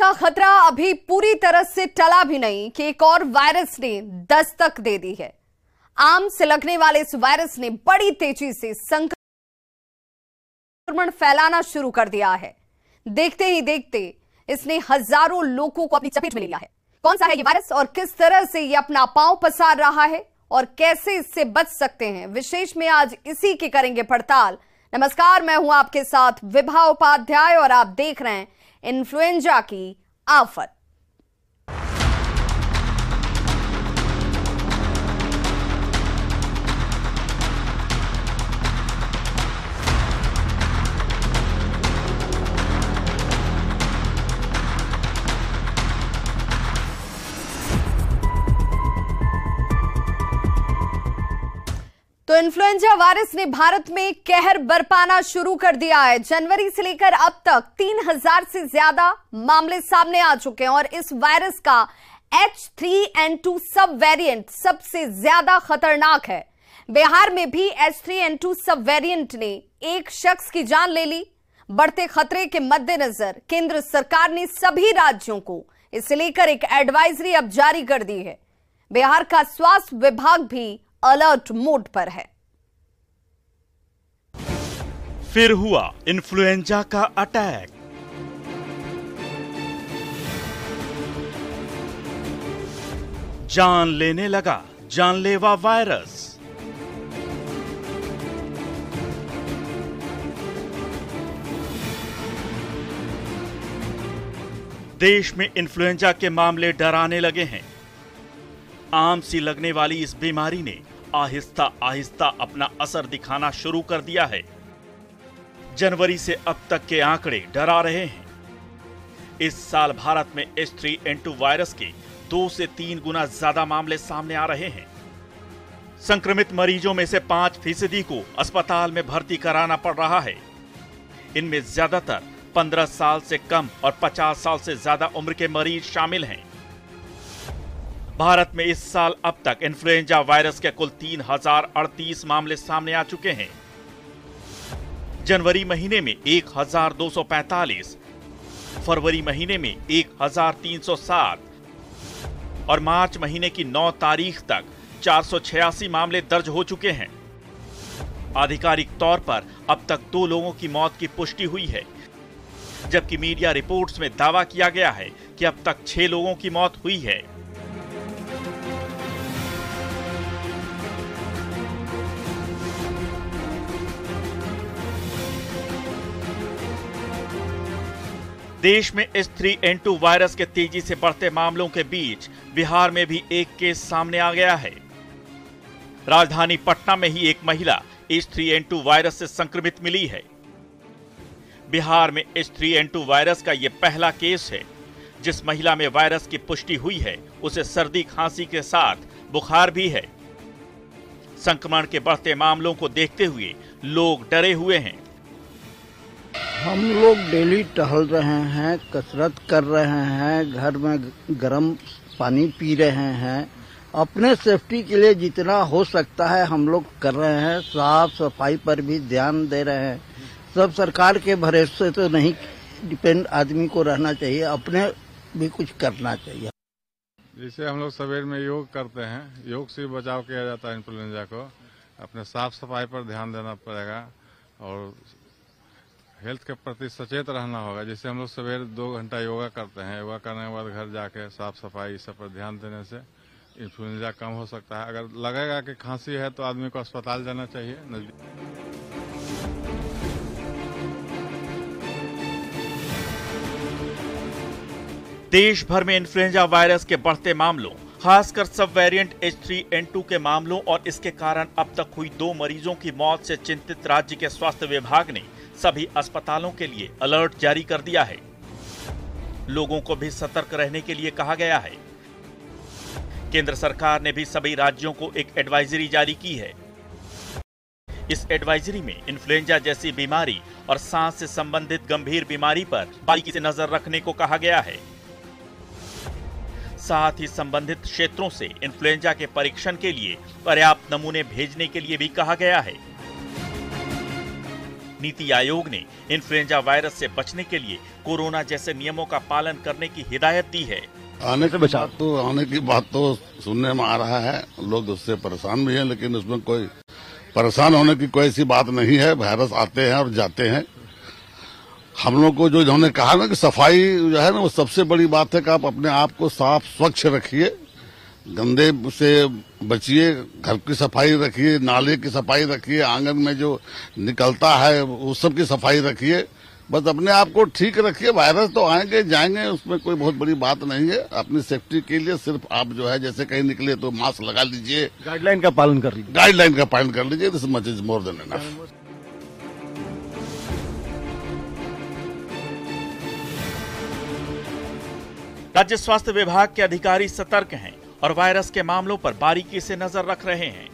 का खतरा अभी पूरी तरह से टला भी नहीं कि एक और वायरस ने दस्तक दे दी है। आम से लगने वाले इस वायरस ने बड़ी तेजी से संक्रमण फैलाना शुरू कर दिया है। देखते ही देखते इसने हजारों लोगों को अपनी चपेट में ले लिया है। कौन सा है ये वायरस और किस तरह से ये अपना पांव पसार रहा है और कैसे इससे बच सकते हैं, विशेष में आज इसी की करेंगे पड़ताल। नमस्कार, मैं हूं आपके साथ विभा उपाध्याय और आप देख रहे हैं इन्फ्लुएंजा की आफत। तो इन्फ्लुएंजा वायरस ने भारत में कहर बरपाना शुरू कर दिया है। जनवरी से लेकर अब तक 3000 से ज्यादा मामले सामने आ चुके हैं और इस वायरस का H3N2 सब वेरिएंट सबसे ज्यादा खतरनाक है। बिहार में भी H3N2 सब वेरिएंट ने एक शख्स की जान ले ली। बढ़ते खतरे के मद्देनजर केंद्र सरकार ने सभी राज्यों को इसे लेकर एक एडवाइजरी अब जारी कर दी है। बिहार का स्वास्थ्य विभाग भी अलर्ट मोड पर है। फिर हुआ इन्फ्लुएंजा का अटैक। जान लेने लगा जानलेवा वायरस। देश में इन्फ्लुएंजा के मामले डराने लगे हैं। आम सी लगने वाली इस बीमारी ने आहिस्ता आहिस्ता अपना असर दिखाना शुरू कर दिया है। जनवरी से अब तक के आंकड़े डरा रहे हैं। इस साल भारत में H3N2 वायरस के 2 से 3 गुना ज्यादा मामले सामने आ रहे हैं। संक्रमित मरीजों में से 5% को अस्पताल में भर्ती कराना पड़ रहा है। इनमें ज्यादातर 15 साल से कम और 50 साल से ज्यादा उम्र के मरीज शामिल हैं। भारत में इस साल अब तक इन्फ्लुएंजा वायरस के कुल 3038 मामले सामने आ चुके हैं। जनवरी महीने में 1245, फरवरी महीने में 1307 और मार्च महीने की 9 तारीख तक 486 मामले दर्ज हो चुके हैं। आधिकारिक तौर पर अब तक 2 लोगों की मौत की पुष्टि हुई है, जबकि मीडिया रिपोर्ट्स में दावा किया गया है कि अब तक 6 लोगों की मौत हुई है। देश में H3N2 वायरस के तेजी से बढ़ते मामलों के बीच बिहार में भी एक केस सामने आ गया है। राजधानी पटना में ही एक महिला H3N2 वायरस से संक्रमित मिली है। बिहार में H3N2 वायरस का यह पहला केस है। जिस महिला में वायरस की पुष्टि हुई है उसे सर्दी खांसी के साथ बुखार भी है। संक्रमण के बढ़ते मामलों को देखते हुए लोग डरे हुए हैं। हम लोग डेली टहल रहे हैं, कसरत कर रहे हैं, घर में गर्म पानी पी रहे हैं। अपने सेफ्टी के लिए जितना हो सकता है हम लोग कर रहे हैं। साफ सफाई पर भी ध्यान दे रहे हैं। सब सरकार के भरोसे तो नहीं डिपेंड आदमी को रहना चाहिए, अपने भी कुछ करना चाहिए। जैसे हम लोग सवेर में योग करते हैं, योग से बचाव किया जाता है इन्फ्लुएंजा को। अपने साफ सफाई पर ध्यान देना पड़ेगा और हेल्थ के प्रति सचेत रहना होगा। जैसे हम लोग सवेर 2 घंटा योगा करते हैं, योगा करने के बाद घर जाके साफ सफाई इस सब पर ध्यान देने से इन्फ्लुएंजा कम हो सकता है। अगर लगेगा कि खांसी है तो आदमी को अस्पताल जाना चाहिए नजदीक। देश भर में इन्फ्लुएंजा वायरस के बढ़ते मामलों, खासकर सब वेरिएंट H3N2 के मामलों और इसके कारण अब तक हुई 2 मरीजों की मौत से चिंतित राज्य के स्वास्थ्य विभाग ने सभी अस्पतालों के लिए अलर्ट जारी कर दिया है। लोगों को भी सतर्क रहने के लिए कहा गया है। केंद्र सरकार ने भी सभी राज्यों को एक एडवाइजरी जारी की है। इस एडवाइजरी में इन्फ्लुएंजा जैसी बीमारी और सांस से संबंधित गंभीर बीमारी पर बारीकी से नजर रखने को कहा गया है। साथ ही संबंधित क्षेत्रों से इन्फ्लुएंजा के परीक्षण के लिए पर्याप्त नमूने भेजने के लिए भी कहा गया है। नीति आयोग ने इन्फ्लुएंजा वायरस से बचने के लिए कोरोना जैसे नियमों का पालन करने की हिदायत दी है। आने की बात तो सुनने में आ रहा है, लोग उससे परेशान भी हैं, लेकिन उसमें कोई परेशान होने की कोई ऐसी बात नहीं है। वायरस आते हैं और जाते हैं। हम लोग को जो इन्होंने कहा ना कि सफाई जो है ना, वो सबसे बड़ी बात है कि आप अपने आप को साफ स्वच्छ रखिए, गंदे से बचिए, घर की सफाई रखिए, नाले की सफाई रखिए, आंगन में जो निकलता है उस सब की सफाई रखिए। बस अपने आप को ठीक रखिए। वायरस तो आएंगे जाएंगे, उसमें कोई बहुत बड़ी बात नहीं है। अपनी सेफ्टी के लिए सिर्फ आप जो है जैसे कहीं निकले तो मास्क लगा लीजिए, गाइडलाइन का पालन कर लीजिए। This much is more than enough. राज्य स्वास्थ्य विभाग के अधिकारी सतर्क हैं और वायरस के मामलों पर बारीकी से नजर रख रहे हैं।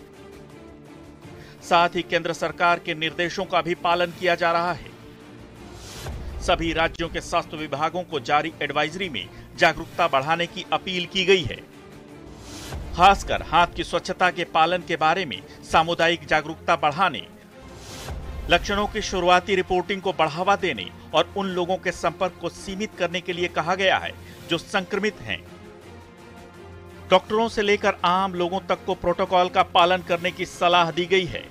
साथ ही केंद्र सरकार के निर्देशों का भी पालन किया जा रहा है। सभी राज्यों के स्वास्थ्य विभागों को जारी एडवाइजरी में जागरूकता बढ़ाने की अपील की गई है। खासकर हाथ की स्वच्छता के पालन के बारे में सामुदायिक जागरूकता बढ़ाने, लक्षणों की शुरुआती रिपोर्टिंग को बढ़ावा देने और उन लोगों के संपर्क को सीमित करने के लिए कहा गया है जो संक्रमित हैं। डॉक्टरों से लेकर आम लोगों तक को प्रोटोकॉल का पालन करने की सलाह दी गई है।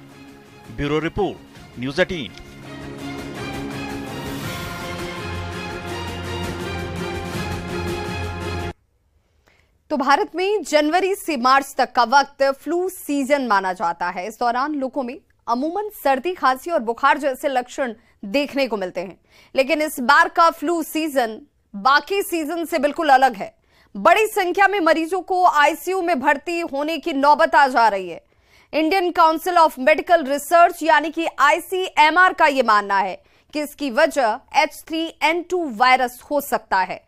Bureau report, news 18। तो भारत में जनवरी से मार्च तक का वक्त फ्लू सीजन माना जाता है। इस दौरान लोगों में अमूमन सर्दी, खांसी और बुखार जैसे लक्षण देखने को मिलते हैं। लेकिन इस बार का फ्लू सीजन बाकी सीजन से बिल्कुल अलग है। बड़ी संख्या में मरीजों को आईसीयू में भर्ती होने की नौबत आ जा रही है। Indian council of medical research यानी कि ICMR का यह मानना है कि इसकी वजह H3N2 वायरस हो सकता है।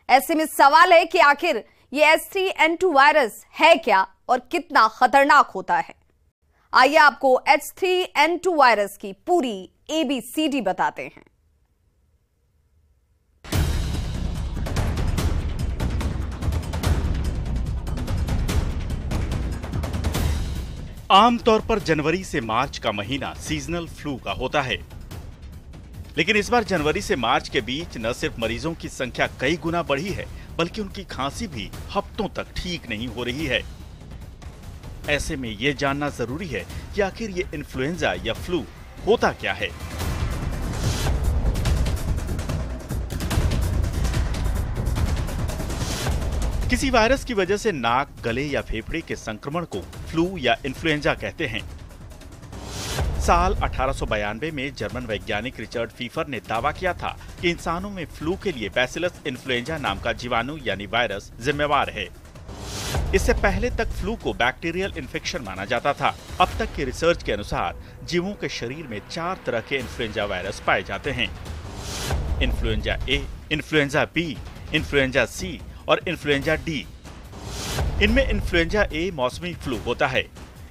ऐसे में सवाल है कि आखिर ये H3N2 वायरस है क्या और कितना खतरनाक होता है। आइए आपको H3N2 वायरस की पूरी ABCD बताते हैं। आमतौर पर जनवरी से मार्च का महीना सीजनल फ्लू का होता है, लेकिन इस बार जनवरी से मार्च के बीच न सिर्फ मरीजों की संख्या कई गुना बढ़ी है, बल्कि उनकी खांसी भी हफ्तों तक ठीक नहीं हो रही है। ऐसे में यह जानना जरूरी है कि आखिर ये इन्फ्लुएंजा या फ्लू होता क्या है। किसी वायरस की वजह से नाक, गले या फेफड़े के संक्रमण को फ्लू या इन्फ्लुएंजा कहते हैं। साल 1892 में जर्मन वैज्ञानिक रिचर्ड फीफर ने दावा किया था कि इंसानों में फ्लू के लिए बैसिलस इन्फ्लुएंजा नाम का जीवाणु यानी वायरस जिम्मेवार है। इससे पहले तक फ्लू को बैक्टीरियल इन्फेक्शन माना जाता था। अब तक की रिसर्च के अनुसार जीवों के शरीर में 4 तरह के इन्फ्लुएंजा वायरस पाए जाते हैं। Influenza A, influenza B, influenza C और इन्फ्लुएंजा डी। इनमें इन्फ्लुएंजा ए मौसमी फ्लू होता है।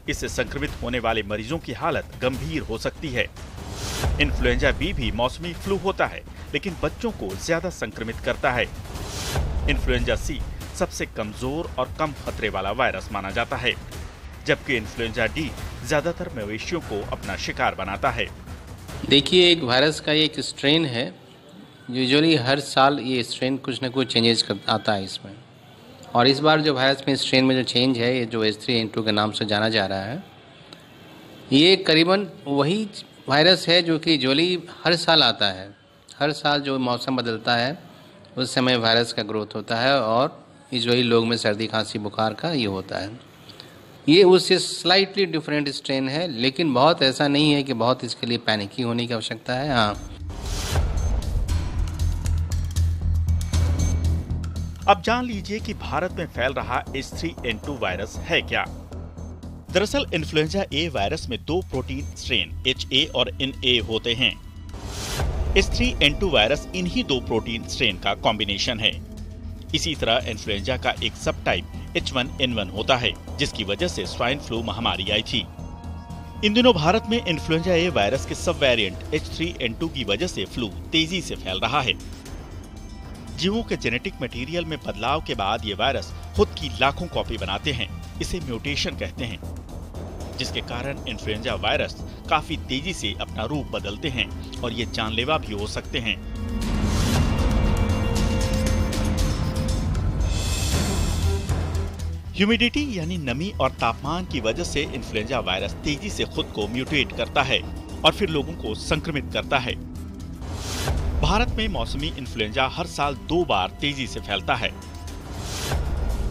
इससे संक्रमित होने वाले मरीजों की हालत गंभीर हो सकती है। इन्फ्लुएंजा बी भी मौसमी फ्लू होता है, लेकिन बच्चों को ज्यादा संक्रमित करता है। इन्फ्लुएंजा सी सबसे कमजोर और कम खतरे वाला वायरस माना जाता है, जबकि इन्फ्लुएंजा डी ज्यादातर मवेशियों को अपना शिकार बनाता है। देखिए, एक वायरस का एक स्ट्रेन है। यूजुअली हर साल ये स्ट्रेन कुछ न कुछ चेंजेस आता है इसमें, और इस बार जो वायरस में स्ट्रेन में जो चेंज है, ये जो H3N2 के नाम से जाना जा रहा है, ये करीबन वही वायरस है जो कि यूजुअली हर साल आता है। हर साल जो मौसम बदलता है उस समय वायरस का ग्रोथ होता है और यूजुअली लोग में सर्दी, खांसी, बुखार का ये होता है। ये उससे स्लाइटली डिफरेंट स्ट्रेन है, लेकिन बहुत ऐसा नहीं है कि बहुत इसके लिए पैनिकी होने की आवश्यकता है। हाँ, अब जान लीजिए कि भारत में फैल रहा H3N2 वायरस है क्या। दरअसल इन्फ्लुएंजा ए वायरस में 2 प्रोटीन स्ट्रेन HA और NA होते हैं। H3N2 वायरस इन्हीं 2 प्रोटीन स्ट्रेन का कॉम्बिनेशन है। इसी तरह इन्फ्लुएंजा का एक सब टाइप H1N1 होता है, जिसकी वजह से स्वाइन फ्लू महामारी आई थी। इन दिनों भारत में इन्फ्लुएंजा ए वायरस के सब वेरिएंट H3N2 की वजह से फ्लू तेजी से फैल रहा है। जीवों के जेनेटिक मटेरियल में बदलाव के बाद ये वायरस खुद की लाखों कॉपी बनाते हैं। इसे म्यूटेशन कहते हैं, जिसके कारण इन्फ्लुएंजा वायरस काफी तेजी से अपना रूप बदलते हैं और ये जानलेवा भी हो सकते हैं। ह्यूमिडिटी यानी नमी और तापमान की वजह से इन्फ्लुएंजा वायरस तेजी से खुद को म्यूटेट करता है और फिर लोगों को संक्रमित करता है। भारत में मौसमी इन्फ्लुएंजा हर साल 2 बार तेजी से फैलता है,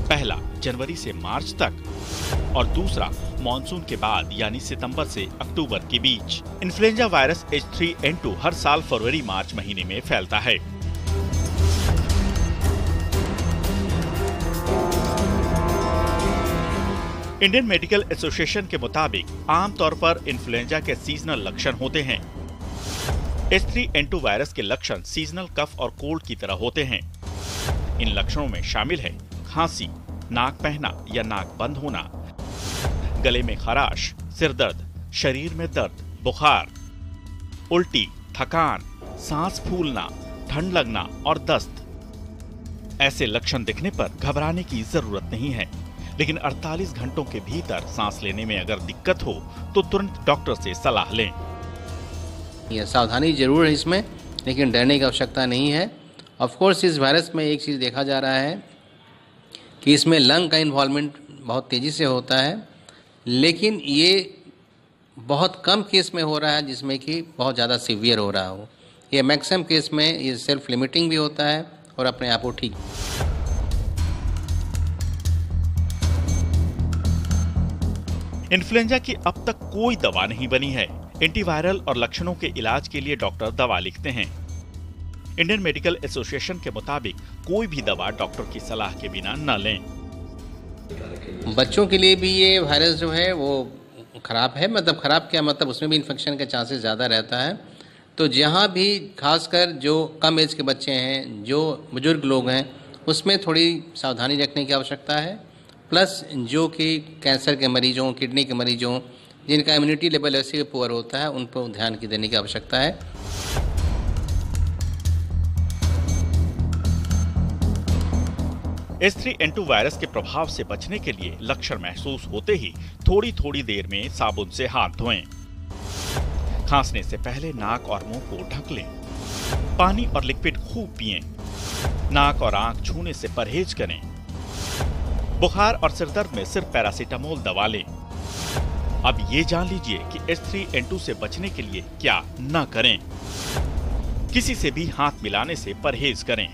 पहला जनवरी से मार्च तक और दूसरा मॉनसून के बाद यानी सितंबर से अक्टूबर के बीच। इन्फ्लुएंजा वायरस H3N2 हर साल फरवरी मार्च महीने में फैलता है। इंडियन मेडिकल एसोसिएशन के मुताबिक आमतौर पर इन्फ्लुएंजा के सीजनल लक्षण होते हैं। H3N2 वायरस के लक्षण सीजनल कफ और कोल्ड की तरह होते हैं। इन लक्षणों में शामिल है खांसी, नाक बहना या नाक बंद होना, गले में खराश, सिर दर्द, शरीर में दर्द, बुखार, उल्टी, थकान, सांस फूलना, ठंड लगना और दस्त। ऐसे लक्षण दिखने पर घबराने की जरूरत नहीं है, लेकिन 48 घंटों के भीतर सांस लेने में अगर दिक्कत हो तो तुरंत डॉक्टर से सलाह लें। ये सावधानी जरूर है इसमें, लेकिन डरने की आवश्यकता नहीं है। ऑफ कोर्स इस वायरस में एक चीज़ देखा जा रहा है कि इसमें लंग का इन्वॉल्वमेंट बहुत तेज़ी से होता है, लेकिन ये बहुत कम केस में हो रहा है जिसमें कि बहुत ज़्यादा सीवियर हो रहा हो। ये मैक्सिमम केस में ये सेल्फ लिमिटिंग भी होता है और अपने आप को ठीक। इन्फ्लुएंजा की अब तक कोई दवा नहीं बनी है। एंटीवायरल और लक्षणों के इलाज के लिए डॉक्टर दवा लिखते हैं। इंडियन मेडिकल एसोसिएशन के मुताबिक कोई भी दवा डॉक्टर की सलाह के बिना न लें। बच्चों के लिए भी ये वायरस जो है वो खराब है, मतलब खराब क्या मतलब, उसमें भी इन्फेक्शन के चांसेस ज़्यादा रहता है। तो जहाँ भी खासकर जो कम एज के बच्चे हैं, जो बुजुर्ग लोग हैं, उसमें थोड़ी सावधानी रखने की आवश्यकता है। प्लस जो कि कैंसर के मरीजों, किडनी के मरीजों, जिनका इम्यूनिटी लेवल ऐसे पुअर होता है, उन पर ध्यान की देने की आवश्यकता है। H3N2 वायरस के प्रभाव से बचने के लिए लक्षण महसूस होते ही थोड़ी थोड़ी देर में साबुन से हाथ धोएं। खांसने से पहले नाक और मुंह को ढक लें। पानी और लिक्विड खूब पिएं। नाक और आंख छूने से परहेज करें। बुखार और सिरदर्द में सिर्फ पैरासीटामोल दवा लें। अब ये जान लीजिए कि H3N2 से बचने के लिए क्या न करें। किसी से भी हाथ मिलाने से परहेज करें।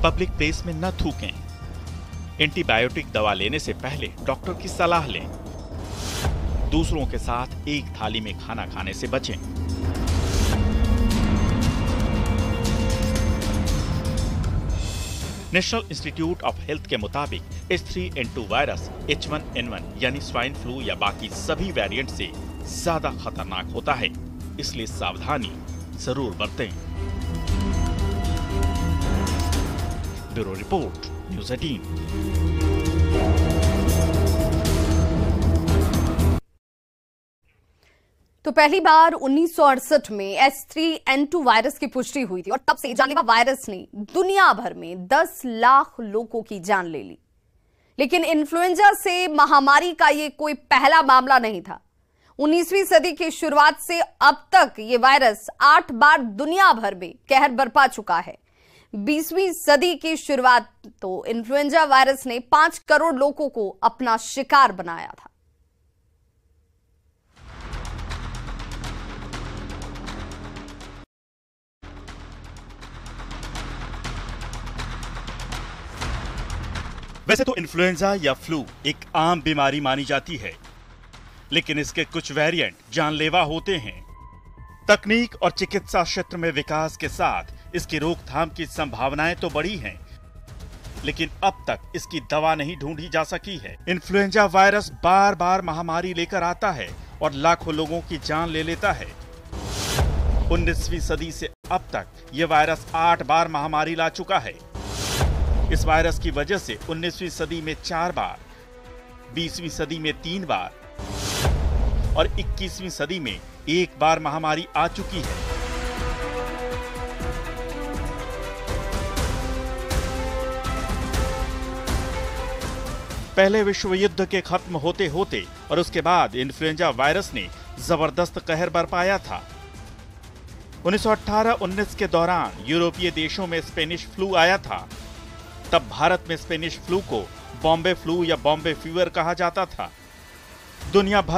पब्लिक प्लेस में न थूकें। एंटीबायोटिक दवा लेने से पहले डॉक्टर की सलाह लें। दूसरों के साथ एक थाली में खाना खाने से बचें। नेशनल इंस्टीट्यूट ऑफ हेल्थ के मुताबिक H3N2 वायरस H1N1 यानी स्वाइन फ्लू या बाकी सभी वेरिएंट से ज्यादा खतरनाक होता है, इसलिए सावधानी जरूर बरतें। Bureau report, news 18। तो पहली बार 1968 में H3N2 वायरस की पुष्टि हुई थी और तब से जानलेवा वायरस ने दुनिया भर में 10 लाख लोगों की जान ले ली। लेकिन इन्फ्लुएंजा से महामारी का ये कोई पहला मामला नहीं था। 19वीं सदी की शुरुआत से अब तक ये वायरस 8 बार दुनिया भर में कहर बरपा चुका है। 20वीं सदी की शुरुआत तो इन्फ्लुएंजा वायरस ने 5 करोड़ लोगों को अपना शिकार बनाया था। वैसे तो इन्फ्लुएंजा या फ्लू एक आम बीमारी मानी जाती है, लेकिन इसके कुछ वेरिएंट जानलेवा होते हैं। तकनीक और चिकित्सा क्षेत्र में विकास के साथ इसकी रोकथाम की संभावनाएं तो बढ़ी हैं, लेकिन अब तक इसकी दवा नहीं ढूंढी जा सकी है। इन्फ्लुएंजा वायरस बार बार महामारी लेकर आता है और लाखों लोगों की जान ले लेता है। 19वीं सदी से अब तक ये वायरस 8 बार महामारी ला चुका है। इस वायरस की वजह से 19वीं सदी में 4 बार, 20वीं सदी में 3 बार और 21वीं सदी में 1 बार महामारी आ चुकी है। पहले विश्व युद्ध के खत्म होते होते और उसके बाद इन्फ्लुएंजा वायरस ने जबरदस्त कहर बरपाया था। 1918-19 के दौरान यूरोपीय देशों में स्पेनिश फ्लू आया था। तब भारत में स्पेनिश फ्लू को बॉम्बे फ्लू या बॉम्बे फीवर कहा जाता था। दुनिया भर